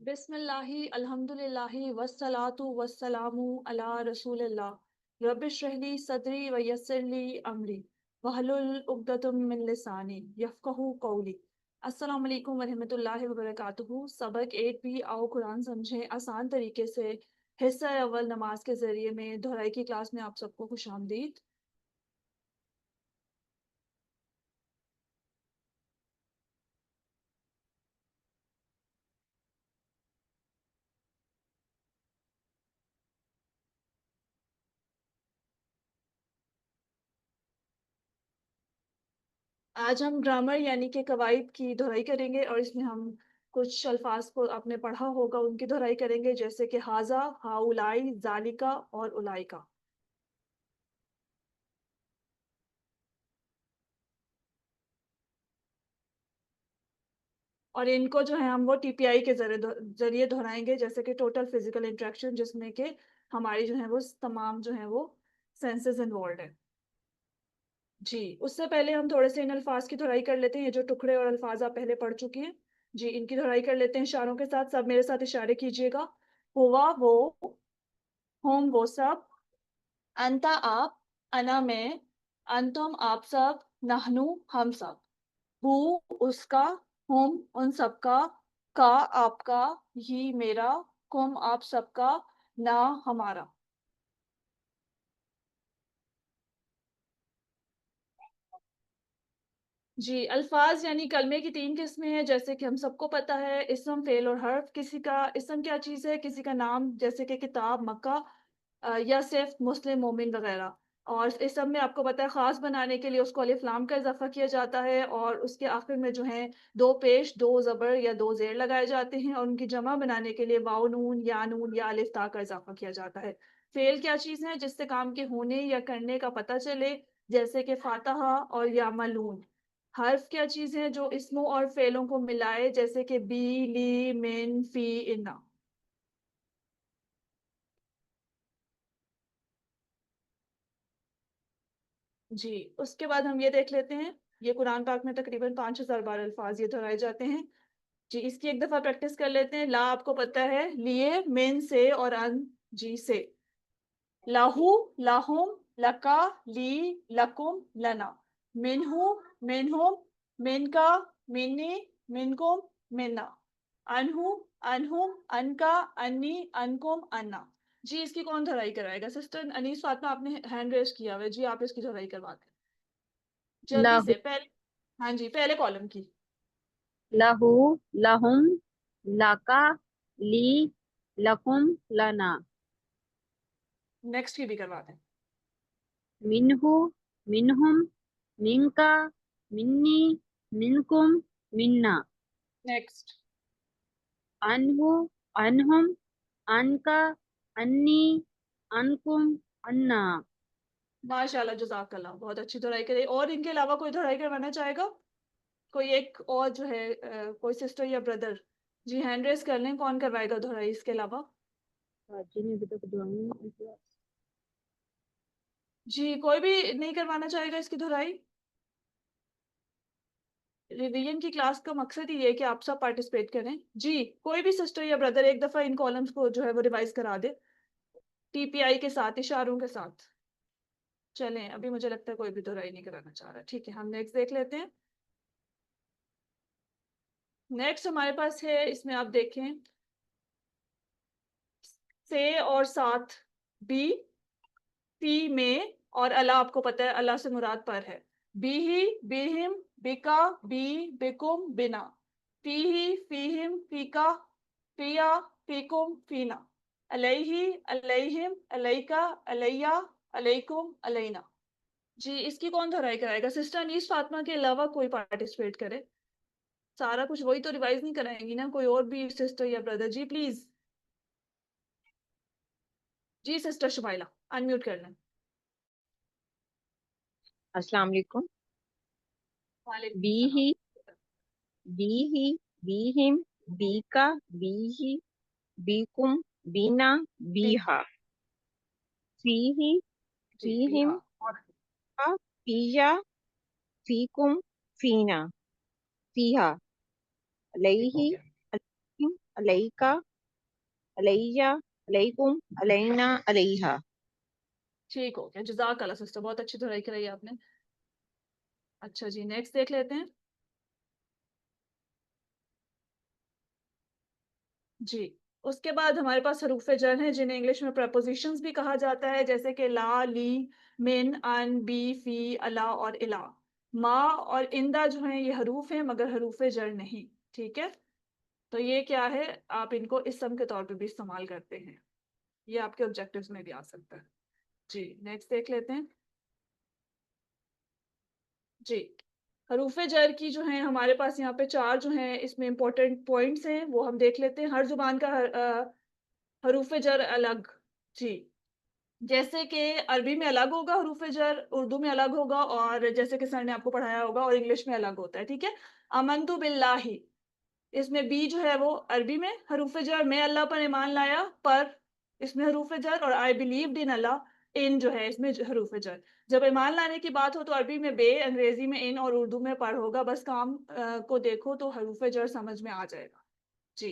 बिस्मिल्लाहि अल्हम्दुलिल्लाहि वस्सलातु वस्सलामु अला रसूलिल्लाह रब्बिश्रह ली सदरी व यस्सिर ली अमरी वहलुल उक़दतम मिन लिसानी यफ़क़हू क़ौली। अस्सलामु अलैकुम व रहमतुल्लाहि व बरकातुहू। सबक 8 भी आओ कुरान समझें आसान तरीके से। हिस्सा अव्वल नमाज के ज़रिए में दोहराई की क्लास में आप सबको खुशामदीद। आज हम ग्रामर यानी कि कवाइद की दोहराई करेंगे और इसमें हम कुछ अल्फाज को आपने पढ़ा होगा उनकी दोहराई करेंगे, जैसे कि हाजा, हाउलाई, जालिका और उलाइका। और इनको जो है हम वो टीपीआई के जरिए दोहराएंगे, जैसे कि टोटल फिजिकल इंटरेक्शन, जिसमें कि हमारी जो है वो तमाम जो है वो सेंसेस इन्वॉल्व है। जी, उससे पहले हम थोड़े से इन अल्फाज की दोहराई कर लेते हैं। ये जो टुकड़े और अल्फाज आप पहले पढ़ चुकी हैं, जी इनकी दोहराई कर लेते हैं इशारों के साथ। सब मेरे साथ इशारे कीजिएगा। हुआ वो, होम वो सब, अंता आप, अना मैं, अंतुम आप सब, नहनु हम सब, हु उसका, हुम उन सबका, का आपका, ही मेरा, कुम आप सबका, ना हमारा। जी, अल्फाज यानी कलमे की 3 किस्में हैं, जैसे कि हम सबको पता है, इस्म, फ़ेल और हर्फ। किसी का इस्म क्या चीज़ है, किसी का नाम, जैसे कि किताब, मक्का, या सिर्फ मुस्लिम, मोमिन वगैरह। और इस सब में आपको पता है ख़ास बनाने के लिए उसको अलिफ लाम का इज़ाफ़ा किया जाता है और उसके आखिर में जो है 2 पेश, 2 ज़बर या 2 ज़ेर लगाए जाते हैं और उनकी जमा बनाने के लिए वाव नून या अलिफ ता का इज़ाफ़ा किया जाता है। फ़ेल क्या चीज़ है, जिससे काम के होने या करने का पता चले, जैसे कि फ़ातहा और यामलून। हर्फ क्या चीज़ है, जो इस्मों और फ़ेलों को मिलाए, जैसे कि बी, ली, मिन, फ़ी, इन्ना। जी, उसके बाद हम ये देख लेते हैं, ये कुरान पाक में तकरीबन 5000 बार अल्फाज ये दोहराए जाते हैं। जी, इसकी एक दफ़ा प्रैक्टिस कर लेते हैं। ला आपको पता है, लिए, मिन से और अन, जी से। लाहू, लाहुम, लका, ली, लकुम, लना। मिनहु, मिनहुम, मिनका, मिन्नी, मिनकुम, मिन्ना। अनहु, अनहुम, अनका, अन्नी, अनकुम, अन्ना। जी, इसकी कौन दोहराई कराएगा? सिस्टर अनीस फातिमा, आपने हैंड रेज़ किया हुआ है। जी, आप इसकी दोहराई करवा दें। जल्दी लहू से पहले। हाँ जी, पहले कॉलम की। लहू लहुम लका ली लकुम लना। नेक्स्ट की भी करवा दें। मिन्हु मिन्हुम मिनका मिन्नी मिनकुम मिन्ना। नेक्स्ट। अनहु अनहुम अनका अन्नी अनकुम अन्ना। माशाल्लाह, जज़ाकल्लाह, बहुत अच्छी दोहराई करी। और इनके अलावा कोई दोहराई करवाना चाहेगा? कोई एक और जो है कोई सिस्टर या ब्रदर? जी, हैंड रेज़ कर लें, कौन करवाएगा दोहराई इसके अलावा? जी ने अभी तक दुआ नहीं की। जी, कोई भी नहीं करवाना चाहेगा इसकी दोहराई? रिवीजन की क्लास का मकसद ही ये है कि आप सब पार्टिसिपेट करें। जी, कोई भी सिस्टर या ब्रदर एक दफ़ा इन कॉलम्स को जो है वो रिवाइज़ करा दे, टीपीआई के साथ, इशारों के साथ। चलें, अभी मुझे लगता है कोई भी दोहराई नहीं कराना चाह रहा। ठीक है, हम नेक्स्ट देख लेते हैं। नेक्स्ट हमारे पास है, इसमें आप देखें, से और साथ, बी, ती में, और अला आपको पता है अल्लाह से मुराद पर है। बीही, बीहिम, बिका, बी, बिकुम, बिना। फीही, फीहिम, फीका, फिया, फीकुम, फीना। अलैहि, अलैहिम, अलैका, अलैया, अलैकुम, अलैना। जी, इसकी कौन दोहराई कराएगा? सिस्टर अनीस फातिमा के अलावा कोई पार्टिसिपेट करे। सारा कुछ वही तो रिवाइज नहीं कराएंगी ना, कोई और भी सिस्टर या ब्रदर? जी प्लीज। जी सिस्टर शुमाइला, अनम्यूट कर लें। अस्सलाम वालेकुम। वालेकुम बीही सलाम। बीही बीहिम बीका बीही बीकुम बीना बी, बीहा। फीही जी फीहिम बिहा। और फा फीया फीकुम फीना फीहा। ठीक हो अलैहि गया। अलैहिम अलैका, अलैया, अलैकुम, अलैना, अलैहा। ठीक हो गया, जज़ाक अल्लाह सिस्टर, बहुत अच्छी पढ़ाई कराई आपने। अच्छा जी, नेक्स्ट देख लेते हैं। जी, उसके बाद हमारे पास हरूफ़े जर हैं जिन्हें इंग्लिश में प्रीपोज़िशंस भी कहा जाता है, जैसे कि ला, ली, मिन, अन, बी, फ़ी, अला और इला। मा और इंदा जो हैं ये हरूफ़ हैं मगर हरूफ़े जर नहीं, ठीक है? तो ये क्या है, आप इनको इस्म के तौर पे भी इस्तेमाल करते हैं। ये आपके ऑब्जेक्टिव्स में भी आ सकता है। जी, नेक्स्ट देख लेते हैं। जी, हरूफ़े जर की जो हैं हमारे पास यहाँ पे 4 जो हैं इसमें इम्पोर्टेंट पॉइंट्स हैं, वो हम देख लेते हैं। हर ज़ुबान का हरूफ़े जर अलग। जी, जैसे कि अरबी में अलग होगा हरूफ़ जर, उर्दू में अलग होगा और जैसे कि सर ने आपको पढ़ाया होगा और इंग्लिश में अलग होता है, ठीक है? आमनतु बिल्लाहि, इसमें बी जो है वो अरबी में हरूफ़ जर, मैं अल्लाह पर ईमान लाया, पर इसमें हरूफ़ जर और आई बिलीव्ड इन अल्लाह, इन जो है इसमें हरूफ़ जर। जब ईमान लाने की बात हो तो अरबी में बे, अंग्रेज़ी में इन और उर्दू में पर होगा, बस काम को देखो तो हरूफ़ जर समझ में आ जाएगा। जी,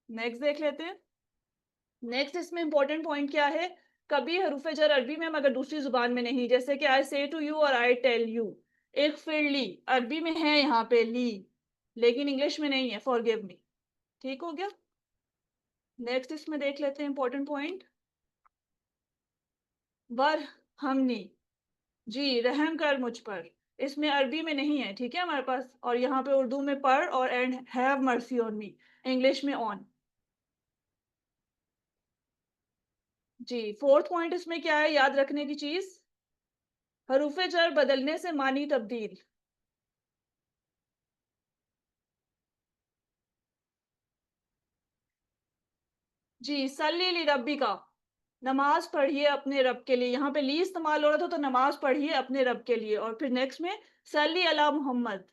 नेक्स्ट देख लेते हैं। नेक्स्ट इसमें इम्पोर्टेंट पॉइंट क्या है? कभी हरूफ़ जर अरबी में मगर दूसरी ज़ुबान में नहीं, जैसे कि आई से टू यू और आई टेल यू। इग़फ़िर ली, अरबी में है यहाँ पे ली, लेकिन इंग्लिश में नहीं है, फ़ॉरगिव मी। ठीक हो गया? नेक्स्ट इसमें देख लेते हैं इम्पोर्टेंट पॉइंट। वरहमनी, जी, रहम कर मुझ पर। इसमें अरबी में नहीं है, ठीक है हमारे पास? और यहाँ पे उर्दू में पर और and have mercy on me, English में ऑन। जी, 4th पॉइंट इसमें क्या है याद रखने की चीज़? हरूफ़ जर बदलने से मानी तब्दील। जी, सल्ली ली रब्बिका, नमाज़ पढ़िए अपने रब के लिए। यहाँ पे ली इस्तेमाल हो रहा था तो नमाज़ पढ़िए अपने रब के लिए और फिर नेक्स्ट में सल्ली अला मुहम्मद,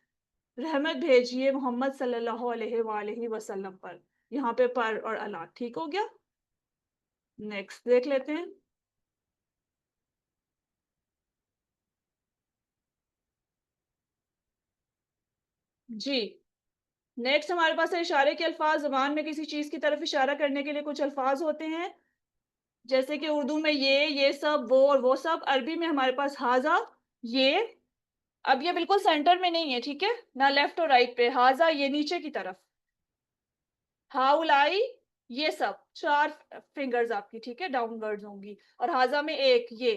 रहमत भेजिए मोहम्मद सल्लल्लाहु अलैहि वसल्लम पर। यहाँ पे पर और अला, ठीक हो गया? नेक्स्ट देख लेते हैं। जी, नेक्स्ट हमारे पास है इशारे के अल्फाज़। ज़ुबान में किसी चीज़ की तरफ इशारा करने के लिए कुछ अल्फाज़ होते हैं, जैसे कि उर्दू में ये सब, वो और वो सब। अरबी में हमारे पास हाज़ा, ये। अब ये बिल्कुल सेंटर में नहीं है, ठीक है? ना लेफ्ट और राइट पे, हाज़ा ये नीचे की तरफ। हाउलाई ये सब 4 फिंगर्स आपकी, ठीक है? डाउनवर्ड्स होंगी और हाज़ा में 1 ये।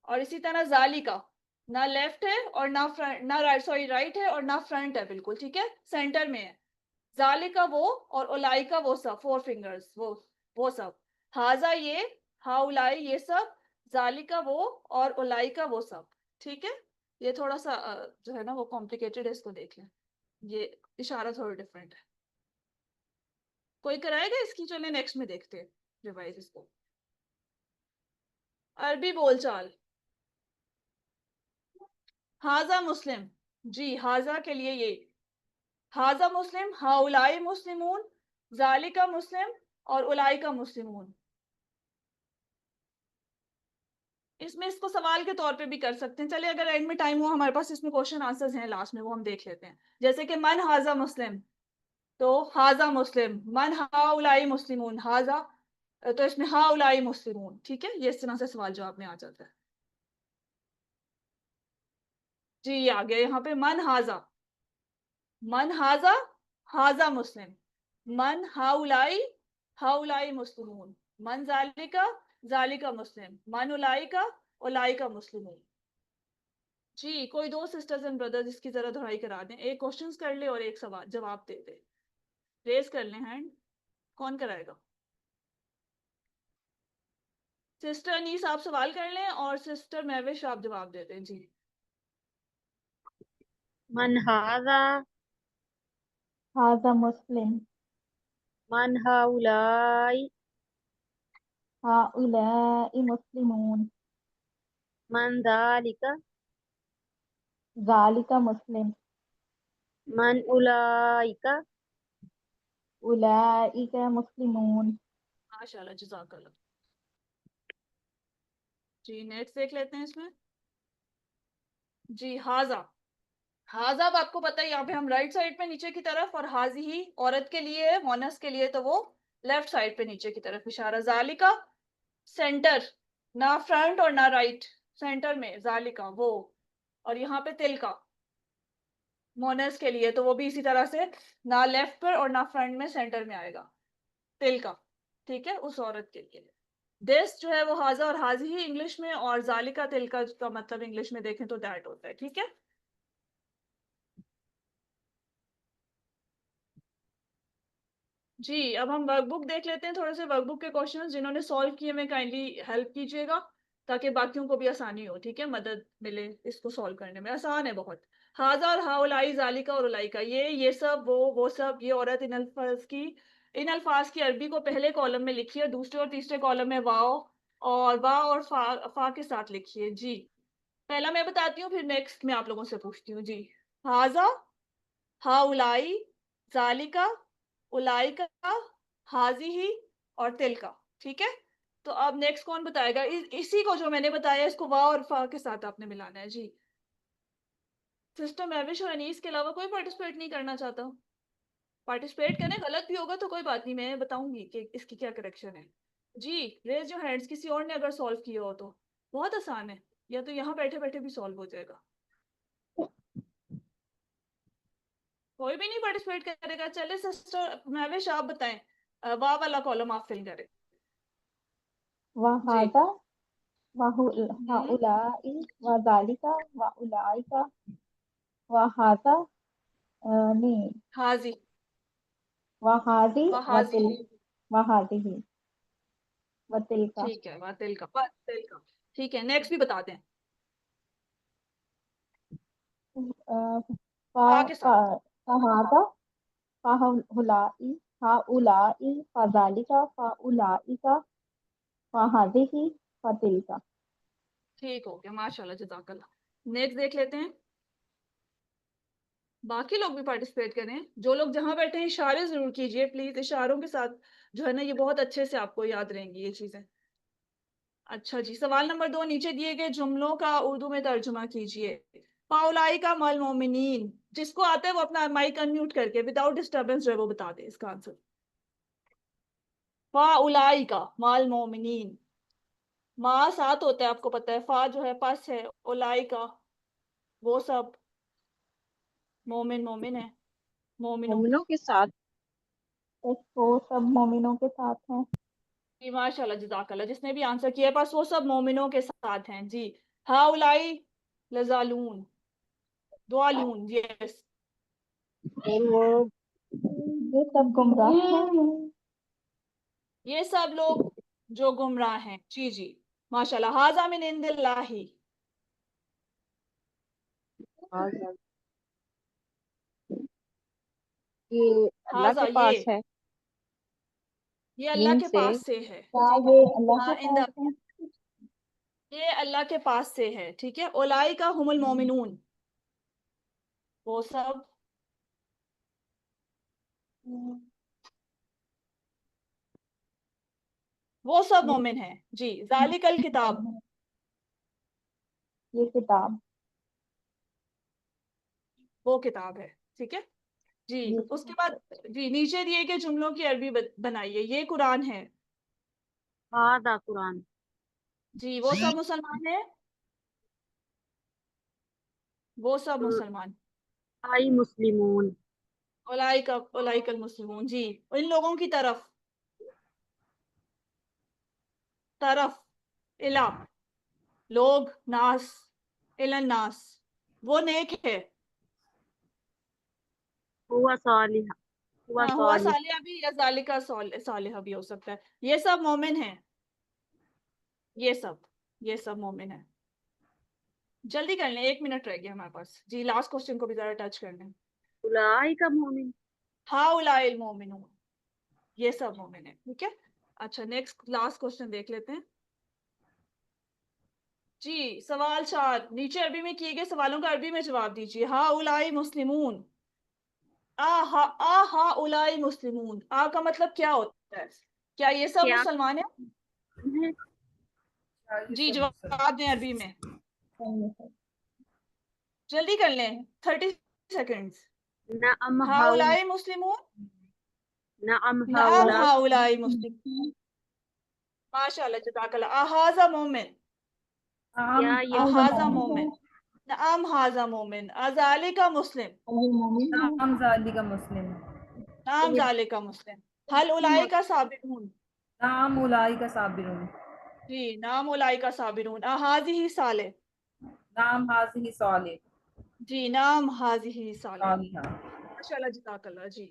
और इसी तरह ज़ालिका, ना लेफ्ट है और ना फ्रंट, ना राइट, सॉरी राइट है और ना फ्रंट है बिल्कुल, ठीक है? सेंटर में है। ज़ालिका वो और उलाइका वो सब, 4 फिंगर्स वो सब। हाज़ा ये, हाउलाई ये सब, ज़ालिका वो और उलाइका वो सब, ठीक है? ये थोड़ा-सा जो है ना वो कॉम्प्लिकेटेड है, इसको देख लें। ये इशारा थोड़ा डिफरेंट है। कोई कराएगा इसकी? चलिए नेक्स्ट में देखते हैं रिवाइज़ इसको। अरबी बोलचाल, हाज़ा मुस्लिम, जी, हाज़ा के लिए ये। हाज़ा मुस्लिम, हाउलाई मुस्लिमून, ज़ालिका मुस्लिम और उलाइका मुस्लिमून। इसमें इसको सवाल के तौर पे भी कर सकते हैं। चलिए अगर एंड में टाइम हुआ हमारे पास इसमें क्वेश्चन आंसर्स हैं लास्ट में, वो हम देख लेते हैं। जैसे कि मन हाज़ा मुस्लिम, तो हाज़ा मुस्लिम, मन हाउलाई मुस्लिमून, हाज़ा तो इसमें हाउलाई मुस्लिमून, ठीक है? ये इस तरह से सवाल जवाब में आ जाता है। जी, आ गया यहाँ पे मन हाज़ा, हाज़ा मुस्लिम, मन हाउलाई, हाउलाई मुस्लिमून, मन ज़ालिका, ज़ालिका मुस्लिम, मन उलाइका, उलाइका मुस्लिमून। जी, कोई 2 सिस्टर्स एंड ब्रदर्स इसकी ज़रा दोहराई करा दें। एक क्वेश्चंस कर ले और एक सवाल जवाब दे दे। रेज़ कर लें हैंड, कौन कराएगा? सिस्टर अनीस आप सवाल कर लें और सिस्टर महविश आप जवाब दे दें। जी। मन हाजा, हाजा मुस्लिम, मन हाउलाई, हाउलाई मुस्लिमून, मन दालिका, ज़ालिका मुस्लिम, मन उलाइका, उलाइका मुस्लिमून। माशाल्लाह, जज़ाकल्लाह। जी नेक्स्ट देख लेते हैं इसमें। जी हाजा। हाजा अब आपको पता है यहाँ पे हम राइट साइड पे नीचे की तरफ, और हाजी ही औरत के लिए है, मोनस के लिए तो वो लेफ्ट साइड पे नीचे की तरफ इशारा। जालिका सेंटर, ना फ्रंट और ना राइट, सेंटर में जालिका वो। और यहाँ पे तिल का मोनस के लिए तो वो भी इसी तरह से, ना लेफ्ट पर और ना फ्रंट में, सेंटर में आएगा तिल का। ठीक है, उस औरत के लिए। दिस जो है वो हाजा और हाजी ही इंग्लिश में, और जालिका तिल का मतलब इंग्लिश में देखें तो दैट होता है। ठीक है, जी अब हम वर्कबुक देख लेते हैं। थोड़े से वर्कबुक के क्वेश्चंस जिन्होंने सॉल्व किए में काइंडली हेल्प कीजिएगा, ताकि बाकियों को भी आसानी हो। ठीक है, मदद मिले इसको सॉल्व करने में। आसान है बहुत। हाजा और हाउलाई, जालिका और उलाइका, ये सब, वो सब, ये औरत, इन अल्फाज की अरबी को पहले कॉलम में लिखिए, दूसरे और तीसरे कॉलम में वाव और फा के साथ लिखिए। जी पहला मैं बताती हूँ, फिर नेक्स्ट मैं आप लोगों से पूछती हूँ। जी हाजा, हाउलाई, जालिका, उलाइका, हाजी ही और तिल का। ठीक है, तो अब नेक्स्ट कौन बताएगा? इसी को जो मैंने बताया, इसको वाव और फा के साथ आपने मिलाना है। जी सिस्टर महविश और अनीस के अलावा कोई पार्टिसिपेट नहीं करना चाहता? पार्टिसिपेट करें, गलत भी होगा तो कोई बात नहीं, मैं बताऊंगी कि इसकी क्या करेक्शन है। जी रेज योर हैंड्स, किसी और ने अगर सॉल्व किया हो तो। बहुत आसान है, या तो यहाँ बैठे बैठे भी सॉल्व हो जाएगा। कोई भी नहीं पार्टिसिपेट करेगा? चले सिस्टर महविश आप बताएं, वाह वाला कॉलम आप फिल करें। जी वहाजा, हम्म वहुलाई, वजालिका, वउलाइका, वहाजा, नहीं, हाजी, वहाजी, वहाजी। वहाजिही, वतिलका। ठीक है, वातिल का, वातिल का। ठीक है, नेक्स्ट भी बता दें अ, फा फा के फा साथ। फहादा, फाहुलाई, फाउलाई, फजालिका, फाउलाइका, फहाजिही, फतिलका। ठीक हो गया, माशाल्लाह, जज़ाकल्लाह। नेक्स्ट देख लेते हैं। बाकी लोग भी पार्टिसिपेट करें, जो लोग जहां बैठे हैं इशारे जरूर कीजिए प्लीज। इशारों के साथ जो है ना, ये बहुत अच्छे से आपको याद रहेंगी ये चीजें। अच्छा जी, सवाल नंबर 2, नीचे दिए गए जुमलों का उर्दू में तर्जुमा कीजिए। पाउलाई का मल मोमिनीन, जिसको आता है वो अपना माइक अनम्यूट करके विदाउट डिस्टरबेंस जो है वो बता दे इसका आंसर। पाउलाई का मल मोमिनीन, मा साथ होता है आपको पता है, फा जो है पास है, उलाई का वो सब, मोमिन मोमिन है, मोमिनो। मोमिनों के साथ। वो सब मोमिनों के साथ हैं। जी माशाल्लाह, जज़ाकल्लाह, जिसने भी आंसर किया है, बस वो सब मोमिनों के साथ हैं। जी हाउलाई लजालून, दुआलून, यस, और वो ये सब गुमराह हैं। ये सब लोग जो गुमराह हैं। जी जी माशाल्लाह, हाजा मिन इंदिल्लाही, ये अल्लाह हाजा के पास है। ये अल्लाह इन के से। पास से है। क्या जी ये अल्लाह के हाँ, पास है? ये अल्लाह के पास से है। ठीक है, ओलाई का हुमुल मोमिनून, वो सब, वो सब ये मोमिन है। जी जालिकल किताब, ये किताब, वो किताब है। ठीक है जी, ये उसके बाद जी नीचे दिए गए जुमलों की अरबी बनाइए। ये कुरान है। हादा कुरान। जी वो सब मुसलमान है, वो सब मुसलमान। आई मुस्लिमून। उलाइकल मुस्लिमून, जी इन लोगों की तरफ, तरफ, इला, लोग, नास, इलन नास, वो नेक है। हुआ सालिहा। हुआ हाँ, हुआ सालिह। सालिहा भी, या जालिका सालिहा भी हो सकता है। ये सब मोमिन है, ये सब, ये सब मोमिन है। जल्दी कर लें, 1 मिनट रह गया हमारे पास। जी लास्ट क्वेश्चन को भी जरा टच कर लें। उलाई का मोमिन। हाउलाइल मोमिनून, ये सब मोमिन है। ठीक है, अच्छा नेक्स्ट लास्ट क्वेश्चन देख लेते हैं। जी सवाल 4, नीचे अरबी में किए गए सवालों का अरबी में जवाब दीजिए। हा उलाई मुस्लिमून, आ हा उलाई मुस्लिमून, आ का मतलब क्या होता है? क्या ये सब क्या मुसलमान है? है? जी जवाब दें अरबी में, सही है सर। जल्दी कर लें, 30 सेकेंड्स। नअम हाउल हाउलाई मुस्लिमून, नअम नाम हाउला हाउलाई मुस्लिम, माशाल्लाह जज़ाकल्लाह। अहाज़ा मोमिन, क्या ये आज अहाज़ा मोमिन मोमिन, नाम हाज़ा मोमिन, अज़ालिका मुस्लिम, ये मोमिन है। नाम जालिका मुस्लिम। नाम ज़ालिका मुस्लिम। हल उलाइका साबिरून, नाम उलाई का साबिरून। जी नाम उलाइका साबिरून। अहाज़िही साले, नाम हाज़िही साले जी नाम हाज़िही साले, सालिहा। माशाल्लाह जज़ाकल्लाह जी।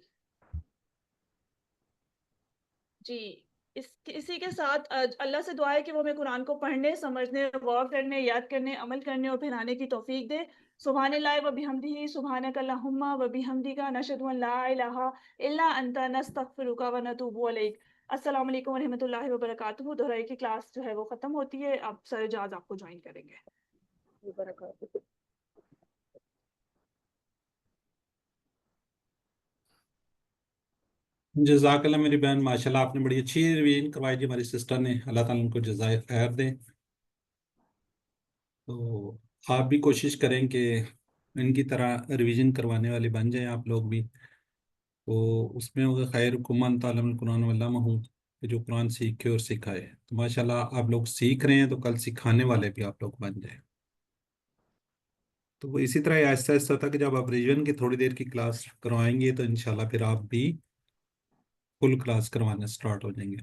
जी इसी के साथ अल्लाह से दुआ है कि वो हमें कुरान को पढ़ने, समझने, गौर करने, याद करने, अमल करने और फिर आने की तौफीक दे। सुब्हानल्लाहि व बिहम्दिही, सुब्हानकल्लाहुम्मा व बिहम्दिका, नशहदु अन ला इलाहा इल्ला अंता, नस्तगफिरुका व नतूबु अलैक। अस्सलामु अलैकुम व रहमतुल्लाहि व बरकातुहू। दोहराई की क्लास जो है वो खत्म होती है, अब सर एजाज आपको ज्वाइन करेंगे। बरकत। जज़ाकल्लाह मेरी बहन, माशाल्लाह आपने बड़ी अच्छी रिवीजन करवाई जी हमारी सिस्टर ने, अल्लाह ताला उनको जज़ाए खैर दे। तो आप भी कोशिश करें कि इनकी तरह रिवीजन करवाने वाले बन जाएं आप लोग भी। तो उसमें होगा खैर कुमन तालम कुरान वल्लमहु, कि जो कुरान सीखे और सिखाए। तो माशाल्लाह आप लोग सीख रहे हैं तो कल सिखाने वाले भी आप लोग बन जाए। तो वो इसी तरह ऐसा ऐसा था कि जब आप रिवीजन की थोड़ी देर की क्लास करवाएंगे तो इंशाल्लाह फिर आप भी फुल क्लास करवाना स्टार्ट हो जाएंगे।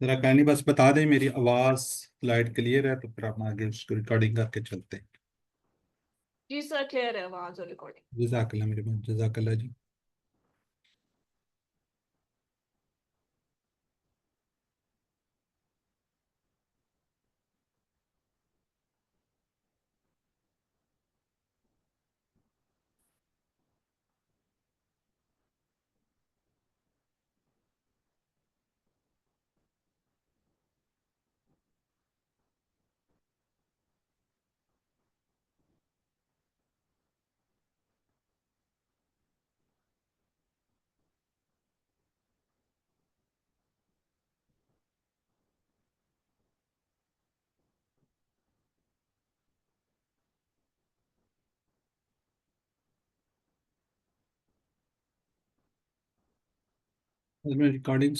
जरा काइंडली बस बता दें मेरी आवाज़ स्लाइड क्लियर है तो फिर आप आगे उसको रिकॉर्डिंग करके चलते हैं। जी सर क्लियर है आवाज और रिकॉर्डिंग। जज़ाकल्लाह मेरी बहन, जज़ाकल्लाह जी। रिकॉर्डिंग